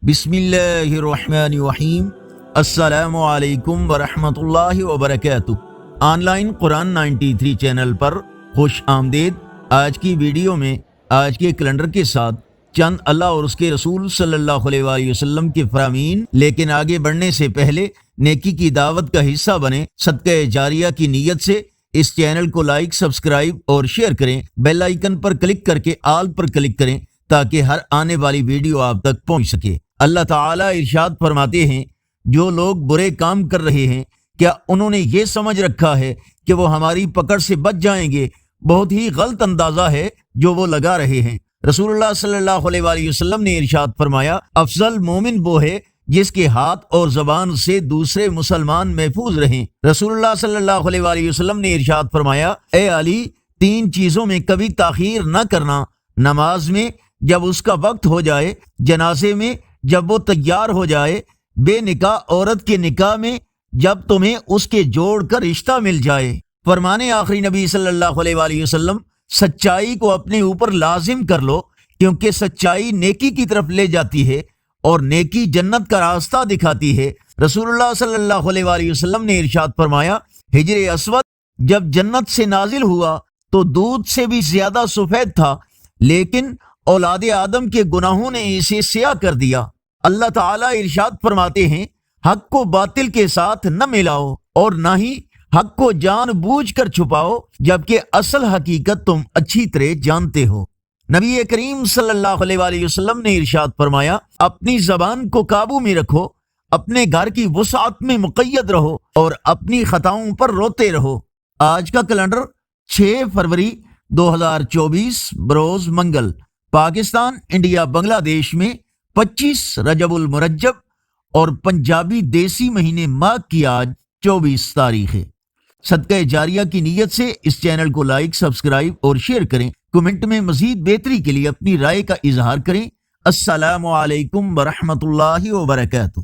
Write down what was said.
बिस्मिल्लाहिर्रहमानिर्रहीम। अस्सलामु अलैकुम वरहमतुल्लाहि वबरकातुह। ऑनलाइन कुरान 93 चैनल पर खुश आमदीद। आज की वीडियो में आज के कैलेंडर के साथ चंद अल्लाह और उसके रसूल सल्लल्लाहु अलैहि वसल्लम के फरामीन, लेकिन आगे बढ़ने से पहले नेकी की दावत का हिस्सा बने सदका जारिया की नीयत से इस चैनल को लाइक, सब्सक्राइब और शेयर करें। बेल आइकन पर क्लिक करके आल पर क्लिक करें ताकि हर आने वाली वीडियो आप तक पहुंच सके। अल्लाह ताला इरशाद फरमाते हैं, जो लोग बुरे काम कर रहे हैं क्या उन्होंने ये समझ रखा है कि वो हमारी पकड़ से बच जाएंगे? बहुत ही गलत अंदाजा है जो वो लगा रहे हैं। रसूलुल्लाह सल्लल्लाहु अलैहि वसल्लम ने इरशाद फरमाया, अफजल मोमिन वो है जिसके हाथ और जबान से दूसरे मुसलमान महफूज रहें। रसूलुल्लाह सल्लल्लाहु अलैहि वसल्लम ने इरशाद फरमाया, ए अली, 3 चीजों में कभी ताखीर न करना, नमाज में जब उसका वक्त हो जाए, जनाजे में जब वो तैयार हो जाए, बेनिकाह औरत के निकाह में जब तुम्हें उसके जोड़ का रिश्ता मिल जाए। फरमाने आखिरी नबी सल्लल्लाहु अलैहि वसल्लम, सच्चाई को अपने ऊपर लाजिम कर लो, क्योंकि सच्चाई नेकी की तरफ ले जाती है और नेकी जन्नत का रास्ता दिखाती है। रसूलुल्लाह सल्लल्लाहु अलैहि वसल्लम ने इरशाद फरमाया, हिजरे अस्वद जब जन्नत से नाजिल हुआ तो दूध से भी ज्यादा सफेद था, लेकिन औलादे आदम के गुनाहों ने इसे स्याह कर दिया। अल्लाह ताला इरशाद फरमाते हैं, हक को बातिल के साथ न मिलाओ और न ही हक को जानबूझकर छुपाओ, जबकि असल हकीकत तुम अच्छी तरह जानते हो। नबी करीम सल्लल्लाहु अलैहि वसल्लम ने इरशाद फरमाया, अपनी जबान को काबू में रखो, अपने घर की वुसअत में मुक़य्यद रहो और अपनी खताओं पर रोते रहो। आज का कैलेंडर 6 फरवरी 2024 बरोज मंगल, पाकिस्तान, इंडिया, बांग्लादेश में 25 रजबुल मुरज्जब और पंजाबी देसी महीने माह की आज 24 तारीख है। सदका जारिया की नीयत से इस चैनल को लाइक, सब्सक्राइब और शेयर करें। कमेंट में मजीद बेहतरी के लिए अपनी राय का इजहार करें। अस्सलामु अलैकुम वरहमतुल्लाहि वबरकातुह।